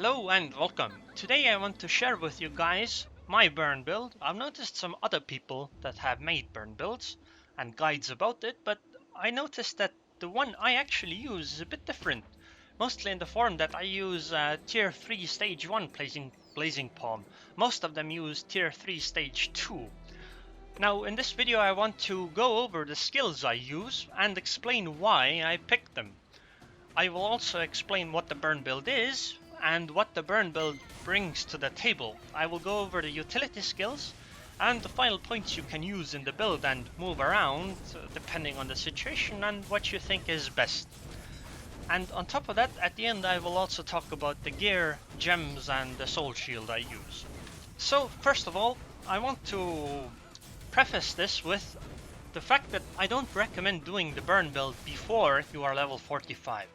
Hello and welcome. Today I want to share with you guys my burn build. I've noticed some other people that have made burn builds and guides about it, but I noticed that the one I actually use is a bit different. Mostly in the form that I use tier 3 stage 1 blazing palm. Most of them use tier 3 stage 2. Now in this video I want to go over the skills I use and explain why I picked them. I will also explain what the burn build is and what the burn build brings to the table. I will go over the utility skills and the final points you can use in the build and move around depending on the situation and what you think is best. And on top of that, at the end I will also talk about the gear, gems and the soul shield I use. So first of all, I want to preface this with the fact that I don't recommend doing the burn build before you are level 45.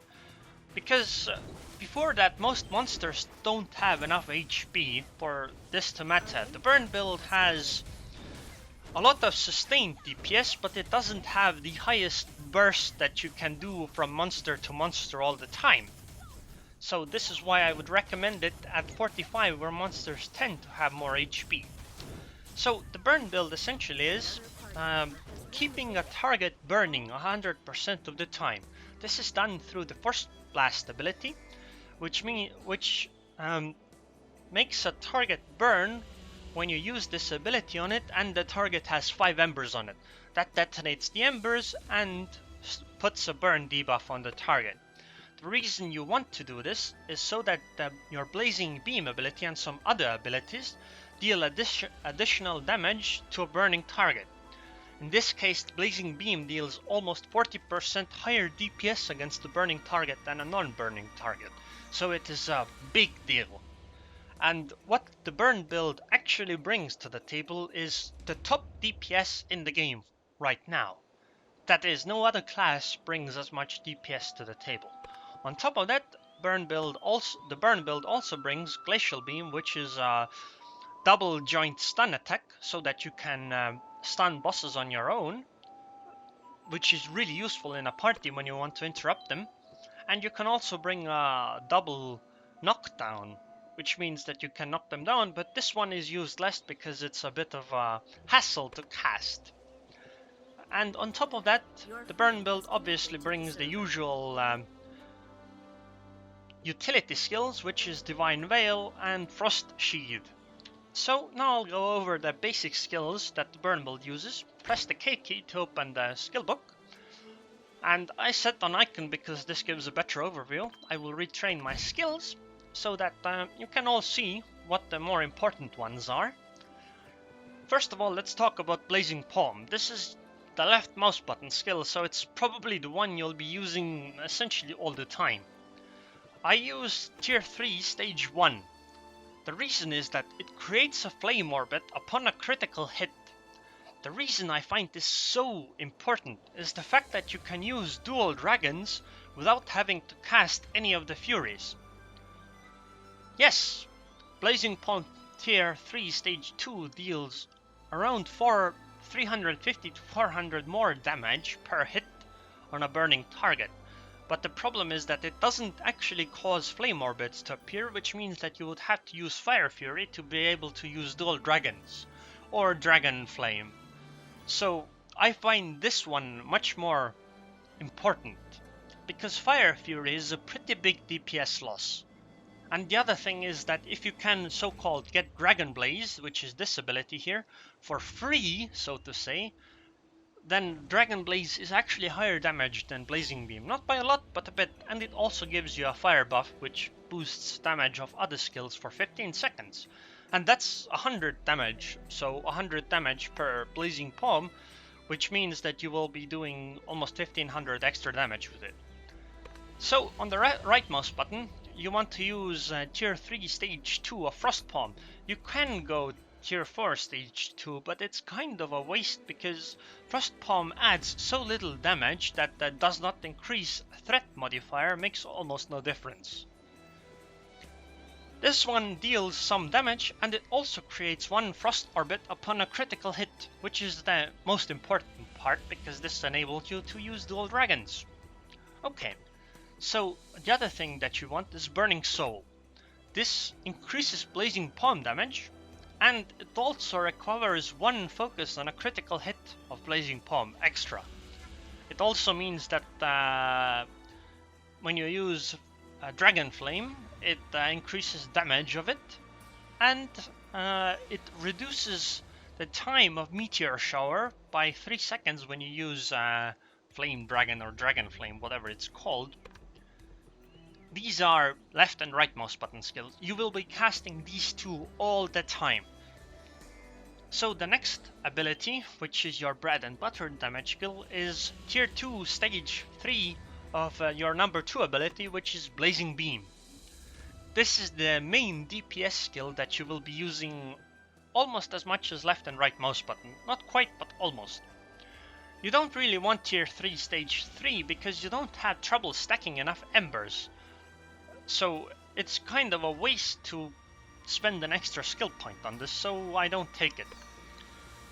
Because before that, most monsters don't have enough HP for this to matter. The burn build has a lot of sustained DPS, but it doesn't have the highest burst that you can do from monster to monster all the time. So this is why I would recommend it at 45, where monsters tend to have more HP. So the burn build essentially is keeping a target burning 100% of the time. This is done through the first blast ability, which makes a target burn when you use this ability on it and the target has 5 embers on it. That detonates the embers and puts a burn debuff on the target. The reason you want to do this is so that your blazing beam ability and some other abilities deal additional damage to a burning target. In this case, the blazing beam deals almost 40% higher DPS against the burning target than a non-burning target, so it is a big deal. And what the burn build actually brings to the table is the top DPS in the game right now. That is, no other class brings as much DPS to the table. On top of that, the burn build also brings Glacial Beam, which is a double joint stun attack, so that you can stun bosses on your own, which is really useful in a party when you want to interrupt them. And you can also bring a double knockdown, which means that you can knock them down, but this one is used less because it's a bit of a hassle to cast. And on top of that, the burn build obviously brings the usual utility skills, which is Divine Veil and Frost Shield. So now I'll go over the basic skills that the burn build uses. Press the K key to open the skill book. And I set on icon because this gives a better overview. I will retrain my skills so that you can all see what the more important ones are. First of all, let's talk about Blazing Palm. This is the left mouse button skill, so it's probably the one you'll be using essentially all the time. I use tier 3 stage 1. The reason is that it creates a flame orbit upon a critical hit. The reason I find this so important is the fact that you can use dual dragons without having to cast any of the furies. Yes, Blazing Palm tier 3 stage 2 deals around 350 to 400 more damage per hit on a burning target. But the problem is that it doesn't actually cause flame orbits to appear, which means that you would have to use Fire Fury to be able to use dual dragons or Dragon Flame. So I find this one much more important because Fire Fury is a pretty big DPS loss. And the other thing is that if you can so-called get Dragon Blaze, which is this ability here, for free, so to say, then Dragon Blaze is actually higher damage than Blazing Beam. Not by a lot, but a bit, and it also gives you a fire buff, which boosts damage of other skills for 15 seconds. And that's 100 damage, so 100 damage per Blazing Palm, which means that you will be doing almost 1500 extra damage with it. So, on the right mouse button, you want to use tier 3 stage 2 of Frost Palm. You can go tier 4 stage 2, but it's kind of a waste because Frost Palm adds so little damage that does not increase threat modifier, makes almost no difference. This one deals some damage and it also creates one frost orbit upon a critical hit, which is the most important part because this enables you to use dual dragons. Okay, so the other thing that you want is Burning Soul. This increases blazing palm damage, and it also recovers 1 focus on a critical hit of blazing palm extra. It also means that when you use Dragon Flame, it increases damage of it, and it reduces the time of Meteor Shower by 3 seconds when you use Flame Dragon or Dragon Flame, whatever it's called. These are left and right mouse button skills. You will be casting these two all the time. So the next ability, which is your bread and butter damage skill, is tier 2 stage 3 of your number 2 ability, which is Blazing Beam. This is the main DPS skill that you will be using almost as much as left and right mouse button. Not quite, but almost. You don't really want tier 3 stage 3 because you don't have trouble stacking enough embers. So it's kind of a waste to spend an extra skill point on this, so I don't take it.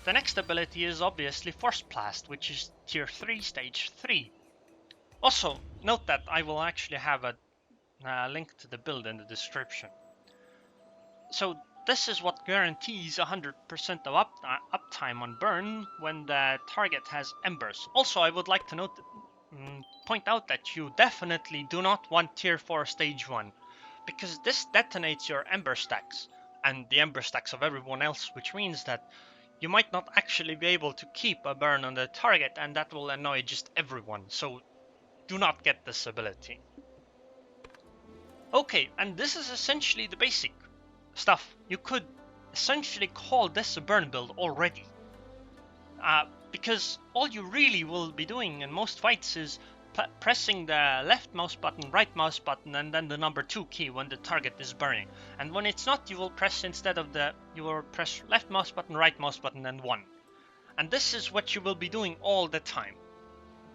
The next ability is obviously Force Blast, which is tier 3 stage 3. Also, note that I will actually have a link to the build in the description. So this is what guarantees 100% of uptime on burn when the target has embers. Also, I would like to point out that you definitely do not want tier 4 stage 1, because this detonates your ember stacks and the ember stacks of everyone else, which means that you might not actually be able to keep a burn on the target, and that will annoy just everyone, so do not get this ability. Okay, and this is essentially the basic stuff. You could essentially call this a burn build already. Because all you really will be doing in most fights is pressing the left mouse button, right mouse button, and then the number 2 key when the target is burning. And when it's not, you will press left mouse button, right mouse button, and 1. And this is what you will be doing all the time,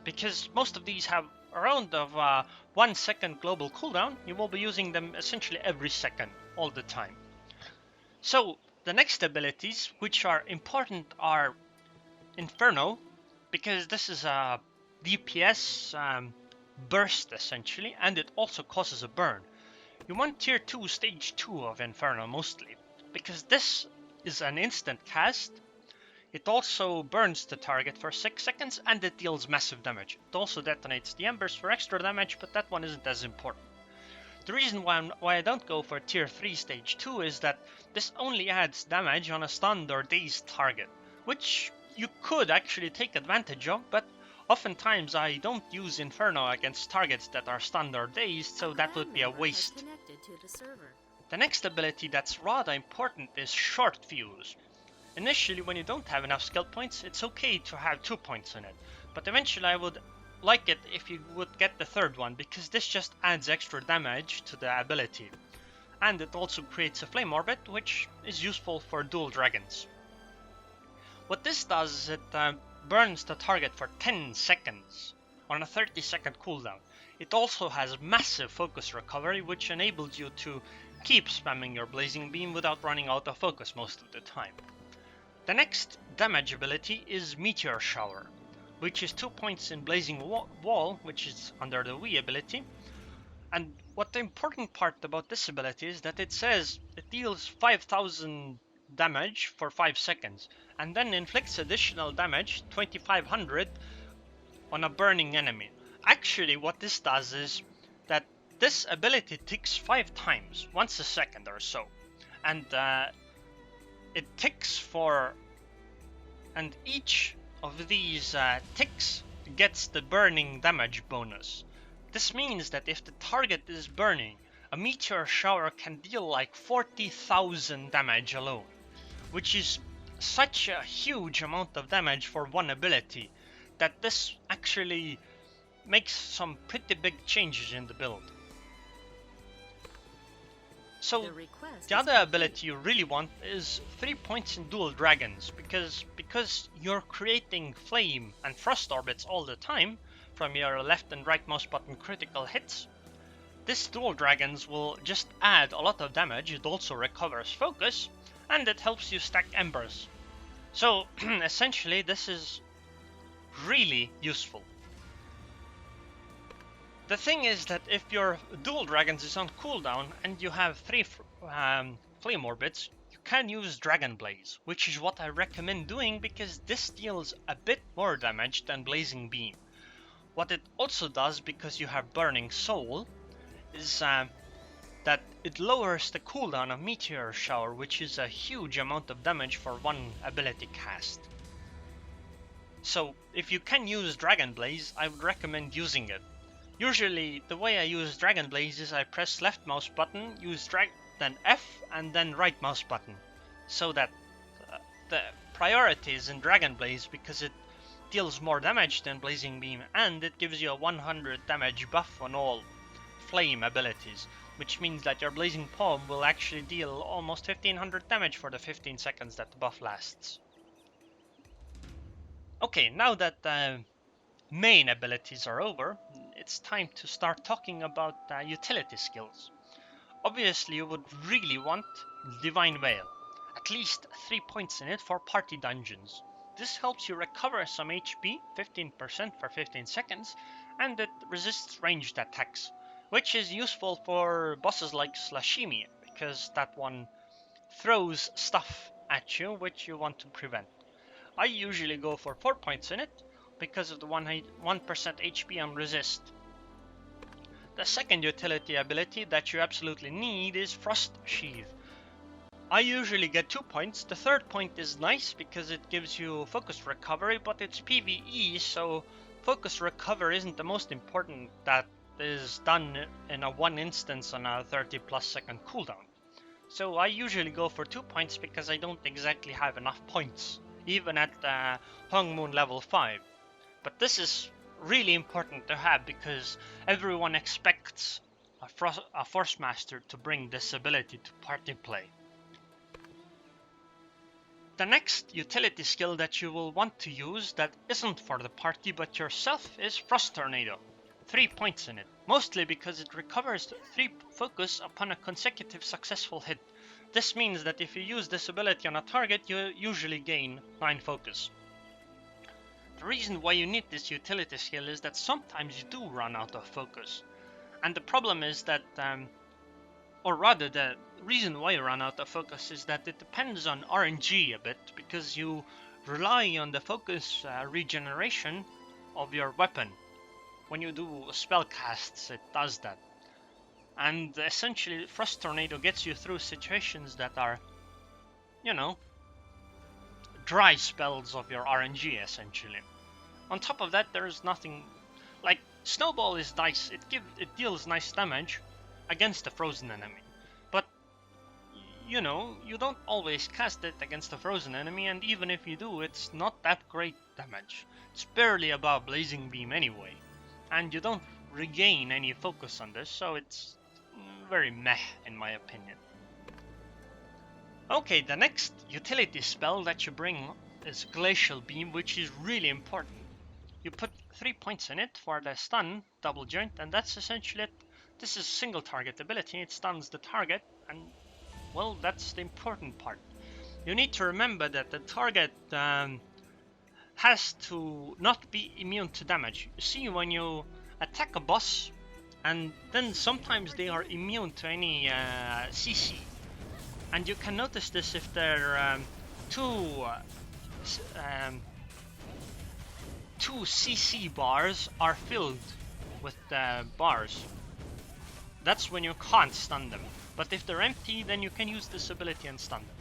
because most of these have around of 1 second global cooldown. You will be using them essentially every second, all the time. So the next abilities which are important are Inferno, because this is a DPS burst essentially, and it also causes a burn. You want tier 2 stage 2 of Inferno mostly, because this is an instant cast. It also burns the target for 6 seconds, and it deals massive damage. It also detonates the embers for extra damage, but that one isn't as important. The reason why I don't go for tier 3 stage 2 is that this only adds damage on a stunned or dazed target, which you could actually take advantage of, but oftentimes I don't use Inferno against targets that are stunned or dazed, so that would be a waste. The next ability that's rather important is Short Fuse. Initially, when you don't have enough skill points, it's okay to have 2 points in it, but eventually I would like it if you would get the third one, because this just adds extra damage to the ability. And it also creates a flame orbit, which is useful for dual dragons. What this does is it burns the target for 10 seconds on a 30-second cooldown. It also has massive focus recovery, which enables you to keep spamming your blazing beam without running out of focus most of the time. The next damage ability is Meteor Shower, which is 2 points in Blazing Wall, which is under the Wii ability. And what the important part about this ability is that it says it deals 5000 damage for 5 seconds, and then inflicts additional damage, 2500, on a burning enemy. Actually, what this does is that this ability ticks 5 times, once a second or so. And it ticks for... and each of these ticks gets the burning damage bonus. This means that if the target is burning, a meteor shower can deal like 40,000 damage alone, which is such a huge amount of damage for one ability that this actually makes some pretty big changes in the build. So the other ability you really want is 3 points in dual dragons, because you're creating flame and frost orbits all the time from your left and right mouse button critical hits. This dual dragons will just add a lot of damage. It also recovers focus, and it helps you stack embers. So essentially this is really useful. The thing is that if your Dual Dragons is on cooldown and you have 3 Flame Orbits, you can use Dragon Blaze, which is what I recommend doing because this deals a bit more damage than Blazing Beam. What it also does, because you have Burning Soul, is that it lowers the cooldown of Meteor Shower, which is a huge amount of damage for one ability cast. So if you can use Dragon Blaze, I would recommend using it. Usually the way I use Dragon Blaze is I press left mouse button, use then F, and then right mouse button, so that the priority is in Dragon Blaze because it deals more damage than Blazing Beam, and it gives you a 100 damage buff on all flame abilities, which means that your Blazing Palm will actually deal almost 1500 damage for the 15 seconds that the buff lasts. Okay, now that the main abilities are over, it's time to start talking about utility skills. Obviously you would really want Divine Veil, at least 3 points in it for party dungeons. This helps you recover some HP, 15% for 15 seconds, and it resists ranged attacks, which is useful for bosses like Slashimi, because that one throws stuff at you which you want to prevent. I usually go for 4 points in it, because of the 1% HP and resist. The second utility ability that you absolutely need is Frost Sheath. I usually get 2 points. The third point is nice because it gives you focus recovery, but it's PvE, so focus recovery isn't the most important. That is done in a one instance on a 30+ second cooldown. So I usually go for 2 points because I don't exactly have enough points, even at Hung Moon level 5. But this is really important to have because everyone expects a Force Master to bring this ability to party play. The next utility skill that you will want to use that isn't for the party but yourself is Frost Tornado. 3 points in it, mostly because it recovers 3 focus upon a consecutive successful hit. This means that if you use this ability on a target, you usually gain 9 focus. The reason why you need this utility skill is that sometimes you do run out of focus. And the problem is that, or rather the reason why you run out of focus is that it depends on RNG a bit, because you rely on the focus regeneration of your weapon. When you do spell casts, it does that. And essentially, Frost Tornado gets you through situations that are, you know, dry spells of your RNG, essentially. On top of that, there is nothing like Snowball is nice. It deals nice damage against the frozen enemy, but you know, you don't always cast it against a frozen enemy, and even if you do, it's not that great damage. It's barely above Blazing Beam anyway, and you don't regain any focus on this, so it's very meh in my opinion. Okay, the next utility spell that you bring is Glacial Beam, which is really important. You put 3 points in it for the stun double joint, and that's essentially it. This is single target ability, it stuns the target, and well, that's the important part. You need to remember that the target has to not be immune to damage. You see, when you attack a boss, and then sometimes they are immune to any CC. And you can notice this if their two CC bars are filled with bars. That's when you can't stun them. But if they're empty, then you can use this ability and stun them.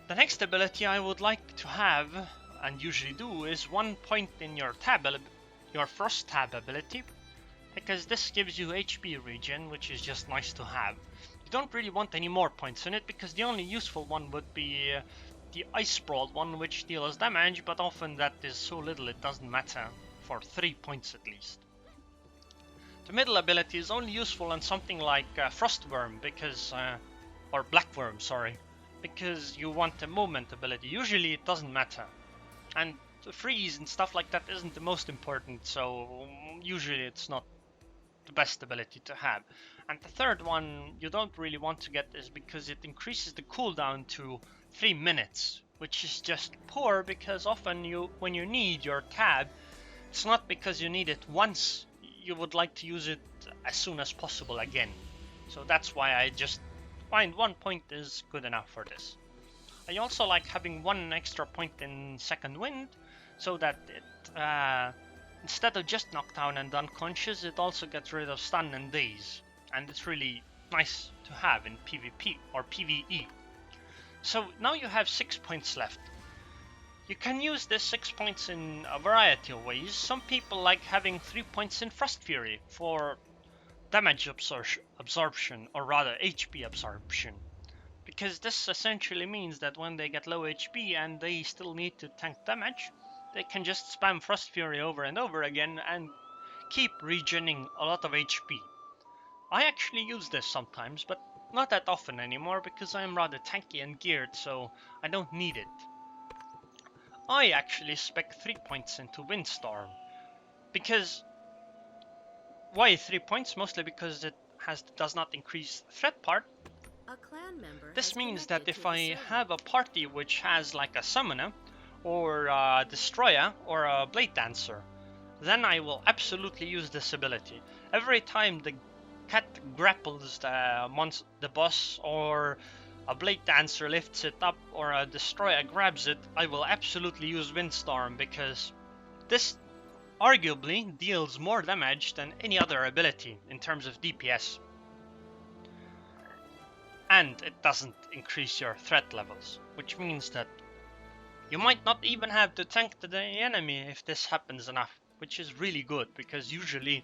The next ability I would like to have, and usually do, is 1 point in your Frost Tab ability, because this gives you HP regen, which is just nice to have. You don't really want any more points in it, because the only useful one would be the Ice Sprawl one, which deals damage, but often that is so little it doesn't matter, for 3 points at least. The middle ability is only useful on something like Frostworm, because, or Blackworm, sorry, because you want the movement ability. Usually it doesn't matter, and the freeze and stuff like that isn't the most important, so usually it's not the best ability to have. And the third one you don't really want to get is because it increases the cooldown to 3 minutes, which is just poor, because often when you need your tab, it's not because you need it once, you would like to use it as soon as possible again. So that's why I just find 1 point is good enough for this. I also like having 1 extra point in second wind, so that it, instead of just knockdown and unconscious, it also gets rid of stun and daze. And it's really nice to have in PvP or PvE. So now you have 6 points left. You can use this 6 points in a variety of ways. Some people like having 3 points in Frost Fury for damage absorption, or rather HP absorption. Because this essentially means that when they get low HP and they still need to tank damage, they can just spam Frost Fury over and over again and keep regening a lot of HP. I actually use this sometimes, but not that often anymore because I am rather tanky and geared, so I don't need it. I actually spec 3 points into Windstorm. Because... why 3 points? Mostly because it does not increase threat part. A clan member This means that if to I have a party which has like a summoner, or a destroyer, or a blade dancer, then I will absolutely use this ability. Every time the cat grapples the boss, or a blade dancer lifts it up, or a destroyer grabs it, I will absolutely use Windstorm, because this arguably deals more damage than any other ability in terms of DPS. And it doesn't increase your threat levels, which means that you might not even have to tank the enemy if this happens enough, which is really good, because usually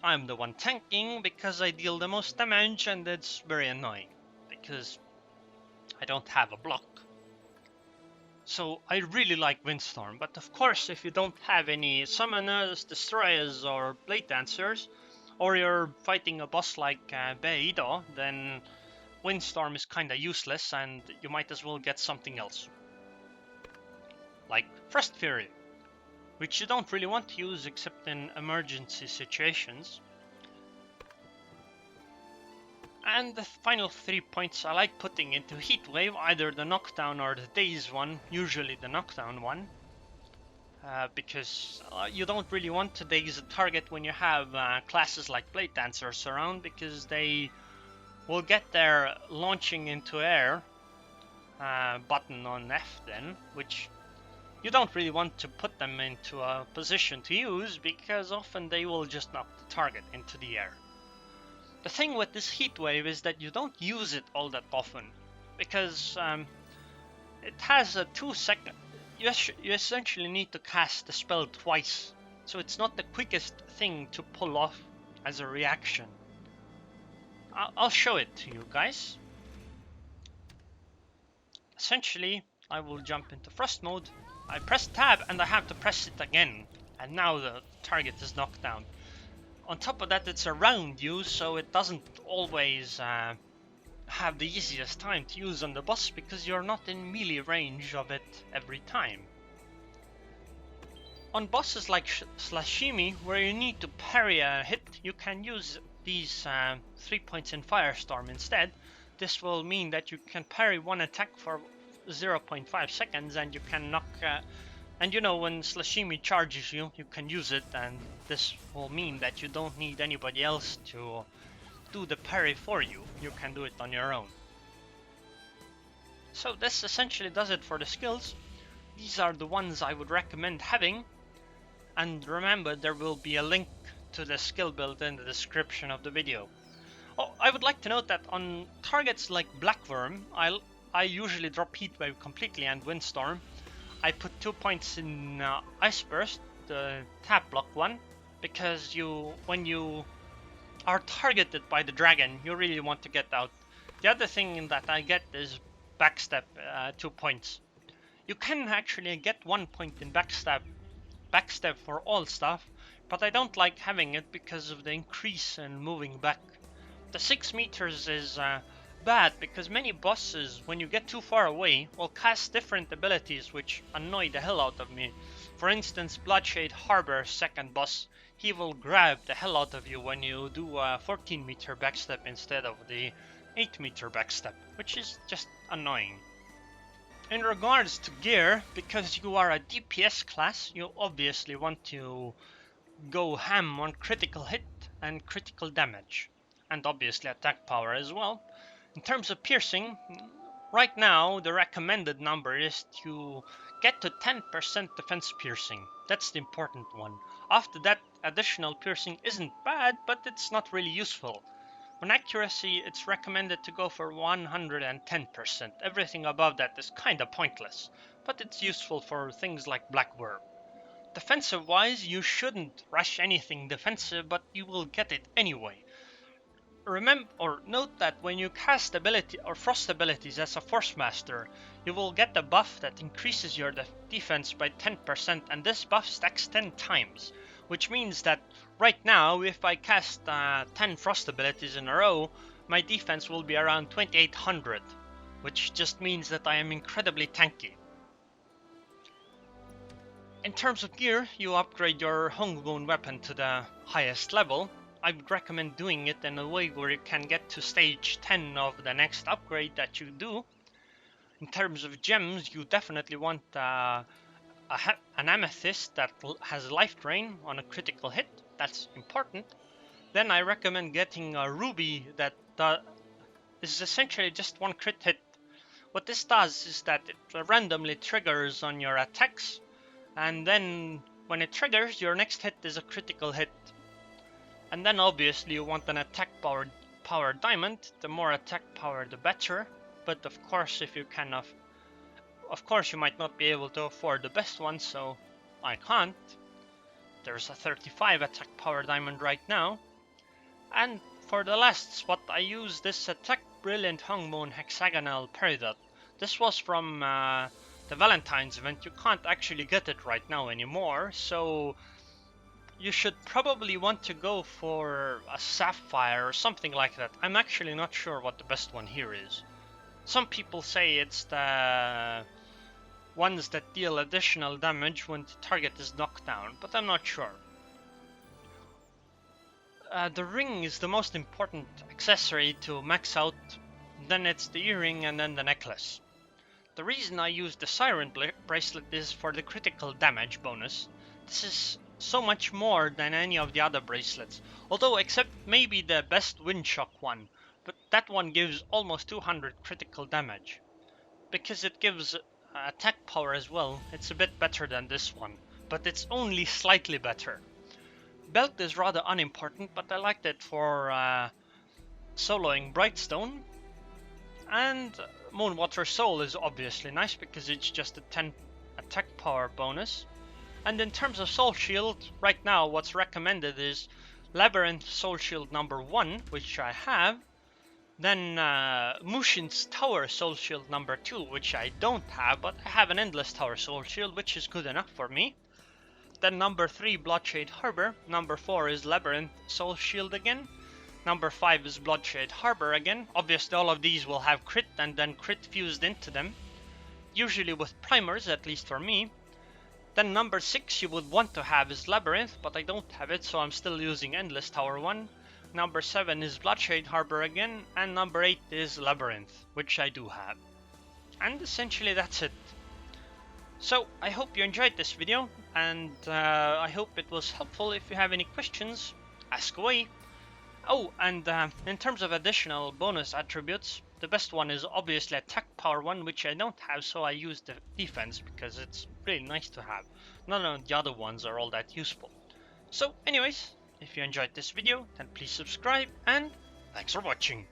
I'm the one tanking because I deal the most damage, and it's very annoying because I don't have a block. So I really like Windstorm, but of course if you don't have any summoners, destroyers, or blade dancers, or you're fighting a boss like Beidou, then Windstorm is kinda useless and you might as well get something else. Like Frost Fury, which you don't really want to use except in emergency situations. And the final 3 points I like putting into Heatwave, either the knockdown or the daze one, usually the knockdown one. Because you don't really want to daze a target when you have classes like Blade Dancers around, because they will get their launching into air button on F then, which you don't really want to put them into a position to use, because often they will just knock the target into the air. The thing with this Heatwave is that you don't use it all that often, because it has a 2-second... You essentially need to cast the spell twice, so it's not the quickest thing to pull off as a reaction. I'll show it to you guys. Essentially, I will jump into Frost mode, I press tab and I have to press it again, and now the target is knocked down. On top of that, it's around you, so it doesn't always have the easiest time to use on the boss, because you're not in melee range of it every time. On bosses like Slashimi, where you need to parry a hit, you can use these 3 points in Firestorm instead. This will mean that you can parry one attack for 0.5 seconds, and you can knock... and you know, when Slashimi charges you, you can use it, and this will mean that you don't need anybody else to do the parry for you. You can do it on your own. So this essentially does it for the skills. These are the ones I would recommend having. And remember, there will be a link to the skill build in the description of the video. Oh, I would like to note that on targets like Blackworm, I usually drop Heatwave completely and Windstorm. I put 2 points in Ice Burst, the tap block one, because when you are targeted by the dragon, you really want to get out. The other thing that I get is Backstep, 2 points. You can actually get 1 point in Backstep for all stuff, but I don't like having it because of the increase in moving back. The 6 meters is bad because many bosses, when you get too far away, will cast different abilities which annoy the hell out of me. For instance, Bloodshade Harbor's second boss, he will grab the hell out of you when you do a 14 meter backstep instead of the 8 meter backstep, which is just annoying. In regards to gear, because you are a DPS class, you obviously want to go ham on critical hit and critical damage, and obviously attack power as well. In terms of piercing, right now the recommended number is to get to 10% defense piercing. That's the important one. After that, additional piercing isn't bad, but it's not really useful. On accuracy, it's recommended to go for 110%. Everything above that is kinda pointless, but it's useful for things like Black Worm. Defensive wise, you shouldn't rush anything defensive, but you will get it anyway. Remember or note that when you cast ability or frost abilities as a Force Master, you will get a buff that increases your defense by 10%, and this buff stacks 10 times, which means that right now if I cast 10 frost abilities in a row, my defense will be around 2800, which just means that I am incredibly tanky. In terms of gear, you upgrade your homegrown weapon to the highest level. I would recommend doing it in a way where you can get to stage 10 of the next upgrade that you do. In terms of gems, you definitely want an amethyst that has life drain on a critical hit. That's important. Then I recommend getting a ruby that is essentially just one crit hit. What this does is that it randomly triggers on your attacks, and then when it triggers, your next hit is a critical hit. And then obviously you want an attack power diamond. The more attack power the better, but of course if you can of course you might not be able to afford the best one, so I can't. There's a 35 attack power diamond right now. And for the last spot I use this attack brilliant Hongmoon hexagonal peridot. This was from the Valentine's event. You can't actually get it right now anymore, so you should probably want to go for a sapphire or something like that. I'm actually not sure what the best one here is. Some people say it's the ones that deal additional damage when the target is knocked down, but I'm not sure. The ring is the most important accessory to max out, then it's the earring and then the necklace. The reason I use the Siren bracelet is for the critical damage bonus. This is so much more than any of the other bracelets, although except maybe the best Windshock one, but that one gives almost 200 critical damage. Because it gives attack power as well, it's a bit better than this one, but it's only slightly better. Belt is rather unimportant, but I liked it for soloing Brightstone. And Moonwater Soul is obviously nice because it's just a 10 attack power bonus. And in terms of Soul Shield, right now what's recommended is Labyrinth Soul Shield number 1, which I have. Then Mushin's Tower Soul Shield number 2, which I don't have, but I have an Endless Tower Soul Shield, which is good enough for me. Then number 3, Bloodshade Harbor. Number 4 is Labyrinth Soul Shield again. Number 5 is Bloodshade Harbor again. Obviously all of these will have crit and then crit fused into them, usually with primers, at least for me. Then number 6 you would want to have is Labyrinth, but I don't have it, so I'm still using Endless Tower 1. Number 7 is Bloodshade Harbor again, and number 8 is Labyrinth, which I do have. And essentially that's it. So I hope you enjoyed this video, and I hope it was helpful. If you have any questions, ask away. Oh, and in terms of additional bonus attributes, the best one is obviously attack power 1, which I don't have, so I use the defense because it's really nice to have. None of the other ones are all that useful. So anyways, if you enjoyed this video, then please subscribe, and thanks for watching.